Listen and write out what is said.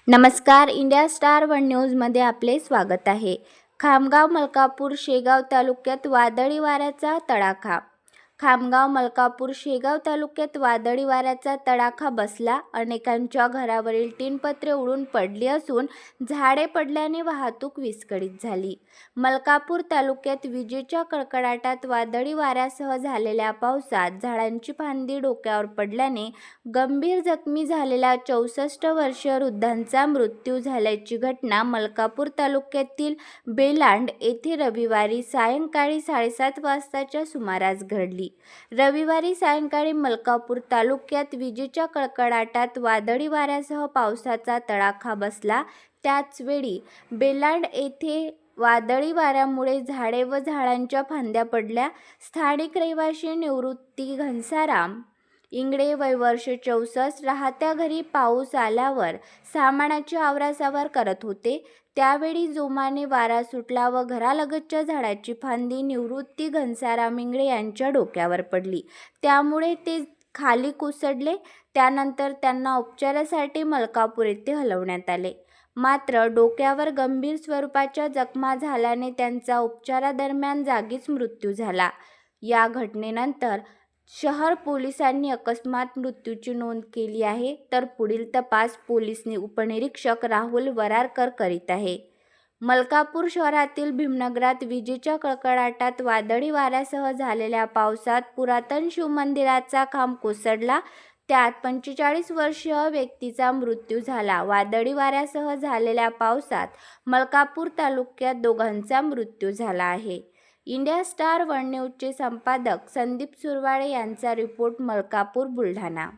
नमस्कार. India star one न्यूजमध्ये आपले स्वागत आहे. खामगाव, मलकापूर, शेगाव तालुक्यात वादळी वाऱ्याचा तडाखा. खामगाव, मलकापूर, शेगाव तालुक्यात वादळी वाऱ्याचा तडाखा बसला. अनेकांच्या घरावरील टीनपत्रे उडून पडली असून झाडे पडल्याने वाहतूक विस्कळीत झाली. मलकापूर तालुक्यात विजेच्या कडकडाटात वादळी वाऱ्यासह झालेल्या पावसात झाडांची फांदी डोक्यावर पडल्याने गंभीर जखमी झालेल्या 64 वर्षीय वृद्धांचा मृत्यू झाल्याची घटना मलकापूर तालुक्यातील बेलांड येथे रविवारी सायंकाळी 7:30 वाजताच्या सुमारास घडली. रविवारी सायंकाळी मलकापूर तालुक्यात विजेच्या कडकडाटात वादळी वाऱ्यासह पावसाचा तडाखा बसला. त्याचवेळी बेलांड येथे वादळी वाऱ्यामुळे झाडे व झाडांच्या फांद्या पडल्या. स्थानिक रहिवासी निवृत्ती घनसाराम इंगळे, वय वर्ष 64, राहत्या घरी पाऊस आल्यावर सामानाची आवरासावर करत होते. त्यावेळी जोमाने वारा सुटला व घरालगतच्या झाडाची फांदी निवृत्ती घनसाराम इंगळे यांच्या डोक्यावर पडली. त्यामुळे ते खाली कोसळले. त्यानंतर त्यांना उपचारासाठी मलकापूर येथे हलवण्यात आले. मात्र डोक्यावर गंभीर स्वरूपाच्या जखमा झाल्याने त्यांचा उपचारादरम्यान जागीच मृत्यू झाला. या घटनेनंतर शहर पोलिसांनी अकस्मात मृत्यूची नोंद केली आहे, तर पुढील तपास पोलीस उपनिरीक्षक राहुल वरारकर करीत आहे. मलकापूर शहरातील भीमनगरात विजेच्या कडकडाटात वादळी वाऱ्यासह झालेल्या पावसात पुरातन शिवमंदिराचा खांब कोसळला. त्यात 45 वर्षीय व्यक्तीचा मृत्यू झाला. वादळी वाऱ्यासह झालेल्या पावसात मलकापूर तालुक्यात दोघांचा मृत्यू झाला आहे. इंडिया स्टार वन न्यूजचे संपादक संदीप सुरवाडे यांचा रिपोर्ट, मलकापूर, बुलढाणा.